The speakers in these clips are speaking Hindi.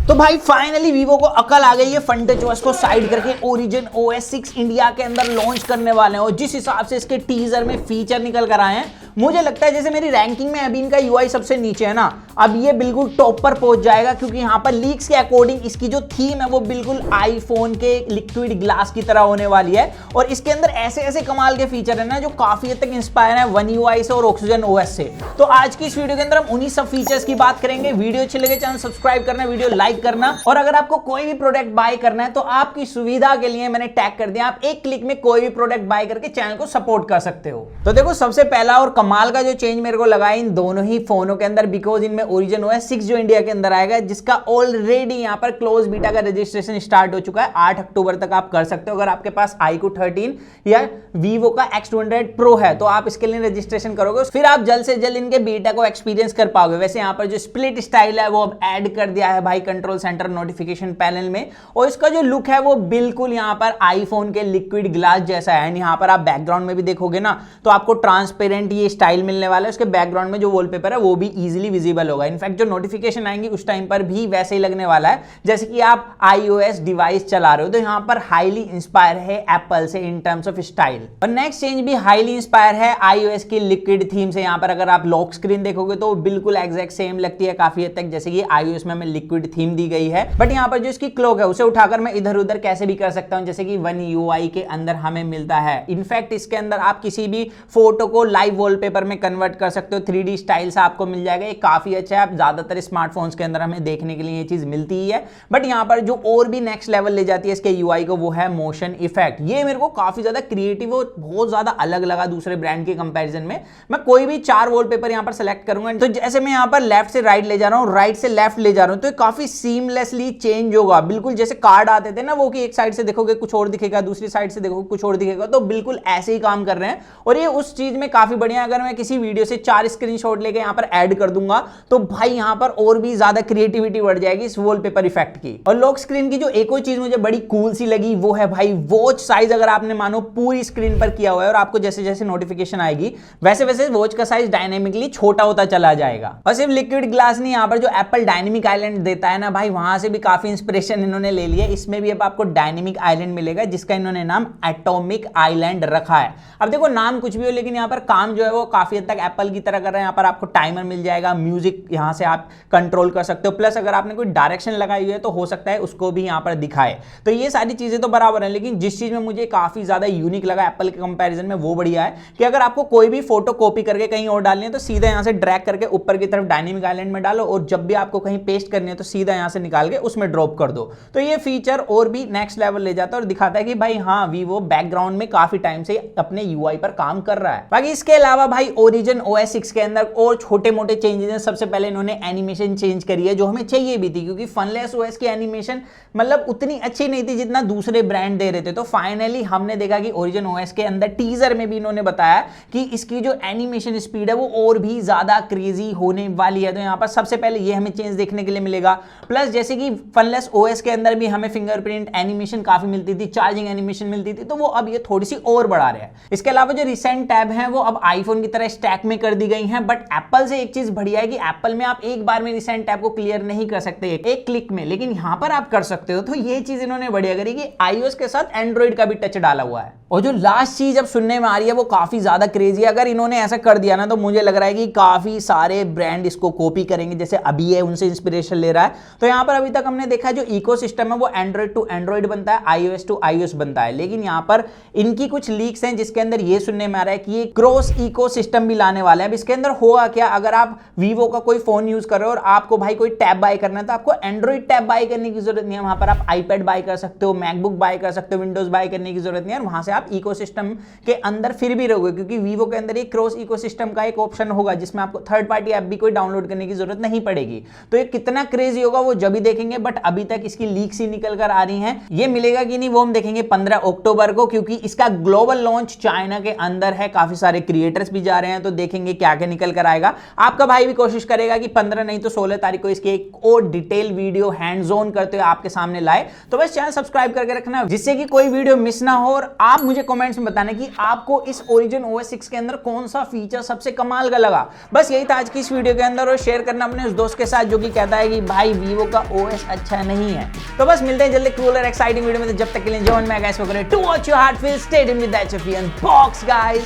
तो भाई फाइनली वीवो को अकल आ गई है फ्रंट टच OS को साइड करके ओरिजिन OS 6 इंडिया के अंदर लॉन्च करने वाले हैं। और जिस हिसाब से इसके टीजर में फीचर निकल कर आए हैं, मुझे लगता है जैसे मेरी रैंकिंग में अभी इनका UI सबसे नीचे है ना, अब ये बिल्कुल टॉप पर पहुंच जाएगा, क्योंकि यहाँ पर लीक्स के अकॉर्डिंग इसकी जो थीम है वो बिल्कुल आईफोन के लिक्विड ग्लास की तरह होने वाली है। और इसके अंदर ऐसे ऐसे कमाल के फीचर है ना जो काफी हद तक इंस्पायर है One UI से और Oxygen OS से। तो आज की इस वीडियो के अंदर हम उन्हीं सब फीचर्स की बात करेंगे। वीडियो अच्छी लगे चैनल सब्सक्राइब करना, वीडियो लाइक करना, और अगर आपको कोई भी प्रोडक्ट बाय करना है तो आपकी सुविधा के लिए मैंने टैग कर दिया, आप एक क्लिक में कोई भी प्रोडक्ट बाय करके चैनल को सपोर्ट कर सकते हो। तो देखो सबसे पहला और कमाल का जो चेंज मेरे को लगा इन दोनों ही फोनों के अंदर, बिकॉज इनमें ओरिजिन OS 6 जो इंडिया के अंदर आएगा, जिसका ऑलरेडी यहां पर क्लोज बीटा का रजिस्ट्रेशन स्टार्ट हो चुका है। 8 अक्टूबर तक आप कर सकते हो। अगर आपके पास iQOO 13 या Vivo का X200 Pro है तो आप इसके लिए रजिस्ट्रेशन करोगे, फिर आप जल्द से जल्द इनके बीटा को एक्सपीरियंस कर पाओगे। वैसे यहाँ पर जो स्प्लिट स्टाइल है वो अब ऐड कर दिया है भाई कंट्रोल सेंटर नोटिफिकेशन पैनल में, और इसका जो लुक है वो बिल्कुल यहाँ पर आईफोन के लिक्विड ग्लास जैसा है। यहाँ पर आप बैकग्राउंड में भी देखोगे ना तो आपको ट्रांसपेरेंट ये स्टाइल मिलने वाला है। उसके बैकग्राउंड में जो वॉलपेपर है वो भी इजीली विजिबल होगा। इनफैक्ट जो नोटिफिकेशन आएंगी उस टाइम पर भी वैसे ही लगने वाला है जैसे कि आप iOS डिवाइस चला रहे हो। तो यहाँ पर हाईली इंस्पायर है एप्पल से इन टर्म्स ऑफ स्टाइल। और नेक्स्ट चेंज भी हाईली इंस्पायर है iOS की लिक्विड थीम से। यहाँ पर अगर आप लॉक स्क्रीन देखोगे तो बिल्कुल एग्जैक्ट सेम लगती है काफी हद तक, जैसे कि iOS में हमें लिक्विड थीम दी गई है। बट यहाँ पर जो इसकी क्लॉक है उसे उठाकर मैं इधर उधर कैसे भी कर सकता हूँ, जैसे कि One UI के अंदर हमें मिलता है। इनफैक्ट इसके अंदर आप किसी भी फोटो को लाइव वॉलपेपर में कन्वर्ट कर सकते हो, 3D स्टाइल से आपको मिल जाएगा। ये काफी अच्छा है। आप ज्यादातर स्मार्टफोन्स के अंदर हमें देखने के लिए ये चीज मिलती ही है। बट यहाँ पर जो और भी नेक्स्ट लेवल ले जाती है इसके UI को वो है मोशन इफेक्ट। ये मेरे को काफी ज्यादा क्रिएटिव और बहुत ज्यादा अलग लगा दूसरे ब्रांड के कंपैरिजन में। मैं कोई भी 4 वॉलपेपर यहाँ पर सेलेक्ट करूंगा तो जैसे मैं यहाँ पर लेफ्ट से राइट ले जा रहा हूँ, राइट से लेफ्ट ले जा रहा हूँ, तो काफी सीमलेसली चेंज होगा। बिल्कुल जैसे कार्ड आते थे ना वो कि एक साइड से देखोगे कुछ और दिखेगा, दूसरी साइड से देखोगे कुछ और दिखेगा, तो बिल्कुल ऐसे ही काम कर रहे हैं। और ये उस चीज में काफी बढ़िया। अगर मैं किसी वीडियो से 4 स्क्रीनशॉट लेके यहाँ पर ऐड कर दूंगा तो भाई यहाँ पर और भी ज्यादा क्रिएटिविटी बढ़ जाएगी इस वॉलपेपर इफेक्ट की। और लॉक स्क्रीन की जो एक और चीज मुझे बड़ी कूल सी लगी वो है भाई वॉच साइज। अगर आपने मानो पूरी स्क्रीन पर किया हुआ है और आपको जैसे जैसे नोटिफिकेशन आएगी वैसे वैसे वॉच का साइज डायनेमिकली छोटा होता चला जाएगा। और सिर्फ लिक्विड ग्लास नहीं, यहाँ पर जो एप्पल डायनेमिक आइलैंड देता है ना भाई, वहां से भी काफी इंस्पिरेशन इन्होंने ले लिया। इसमें भी अब आपको डायनेमिक आइलैंड मिलेगा जिसका इन्होंने नाम एटॉमिक आइलैंड रखा है। अब देखो नाम कुछ भी हो लेकिन यहाँ पर काम जो है वो काफी हद तक एप्पल की तरह कर रहे हैं। यहाँ पर आपको टाइमर मिल जाएगा, म्यूजिक यहाँ से आप कंट्रोल कर सकते हो, प्लस अगर आपने कोई डायरेक्शन लगाई हुई है तो हो सकता है उसको भी यहाँ पर दिखाए। तो ये सारी चीजें तो बराबर है, लेकिन जिस चीज में मुझे काफी ज्यादा यूनिक लगा एप्पल के कंपैरिजन में वो बढ़िया है कि अगर आपको कोई भी फोटो कॉपी करके कहीं और डालनी है तो सीधा यहाँ से ड्रैग करके ऊपर की तरफ डायनेमिक आइलैंड में डालो, और जब भी आपको कहीं पेस्ट करनी है तो सीधा यहाँ से निकाल के उसमें ड्रॉप कर दो। तो ये फीचर और भी नेक्स्ट लेवल ले जाता है और दिखाता है कि भाई हाँ वीवो बैकग्राउंड में काफी टाइम से अपने UI पर काम कर रहा है। बाकी इसके अलावा भाई ओरिजिन OS 6 के अंदर और छोटे मोटे चेंजेस हैं। सबसे पहले इन्होंने एनिमेशन चेंज करी है जो हमें चाहिए भी थी, क्योंकि फनलेस OS की एनिमेशन मतलब उतनी अच्छी नहीं थी जितना दूसरे ब्रांड दे रहे थे। तो फाइनली हमने देखा कि ओरिजिन OS के अंदर टीजर में भी इन्होंने बताया कि इसकी जो एनिमेशन स्पीड है वो और भी ज्यादा क्रेजी होने वाली है। तो यहाँ पर सबसे पहले ये हमें चेंज देखने के लिए मिलेगा। प्लस जैसे कि फनलेस OS के अंदर भी हमें फिंगरप्रिंट एनिमेशन काफी मिलती थी, चार्जिंग एनिमेशन मिलती थी, तो वो अब ये थोड़ी सी और बढ़ा रहे हैं। इसके अलावा जो रिसेंट टैब है वो अब आईफोन की तरह स्टैक में कर दी गई हैं। बट एप्पल से एक चीज बढ़िया है कि एप्पल में आप एक बार में रिसेंट टैब को क्लियर नहीं कर सकते एक क्लिक में, लेकिन यहां पर आप कर सकते हो। तो ये चीज इन्होंने बढ़िया करी कि iOS के साथ एंड्रॉइड का भी टच डाला हुआ है। और जो लास्ट चीज अब सुनने में आ रही है वो काफी ज्यादा क्रेजी है। अगर इन्होंने ऐसा कर दिया ना तो मुझे लग रहा है कि काफी सारे ब्रांड इसको कॉपी करेंगे, जैसे अभी है उनसे इंस्पिरेशन ले रहा है। तो यहाँ पर अभी तक हमने देखा जो इकोसिस्टम है वो एंड्रॉइड टू एंड्रॉइड बनता है, iOS टू iOS बनता है, लेकिन यहाँ पर इनकी कुछ लीक्स हैं जिसके अंदर ये सुनने में आ रहा है कि ये क्रॉस इकोसिस्टम भी लाने वाले हैं। अब इसके अंदर होगा क्या, अगर आप वीवो का कोई फोन यूज कर रहे हो और आपको भाई कोई टैब बाय करना है तो आपको एंड्रॉइड टैब बाय करने की जरूरत नहीं है। वहां पर आप आईपैड बाय कर सकते हो, मैकबुक बाय कर सकते हो, विंडोज बाय करने की जरूरत नहीं है। और वहां से आप इकोसिस्टम के अंदर फिर भी रहोगे, क्योंकि वीवो के अंदर एक क्रॉस इकोसिस्टम का एक ऑप्शन होगा जिसमें आपको थर्ड पार्टी ऐप भी कोई डाउनलोड करने की जरूरत नहीं पड़ेगी। तो ये कितना क्रेजी होगा वो जब भी देखेंगे। बट अभी तक इसकी लीक्स ही निकल कर आ रही हैं, ये मिलेगा कि नहीं वो हम देखेंगे 15 अक्टूबर को, क्योंकि इसका ग्लोबल लॉन्च चाइना के अंदर है। काफी सारे क्रिएटर्स भी जा रहे हैं, तो देखेंगे क्या क्या निकल कर आएगा। आपका भाई भी कोशिश करेगा कि 15 नहीं तो 16 तारीख को इसकी एक और डिटेल वीडियो हैंड्स ऑन करते हुए आपके सामने लाए। तो बस चैनल सब्सक्राइब करके रखना जिससे कि कोई वीडियो मिस ना हो, और आप मुझे कमेंट्स में बताना कि आपको इस Origin OS 6 के अंदर कौन सा फीचर सबसे कमाल का लगा। बस यही था आज की इस वीडियो के अंदर, और शेयर करना अपने उस दोस्त के साथ जो कि कहता है कि भाई Vivo का OS अच्छा नहीं है। तो बस मिलते हैं जल्दी कूलर एक्साइटिंग वीडियो में, तो जब तक के लिए जॉन मैं guys to watch your heart feel stay tuned with HFE unbox guys,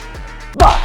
bye.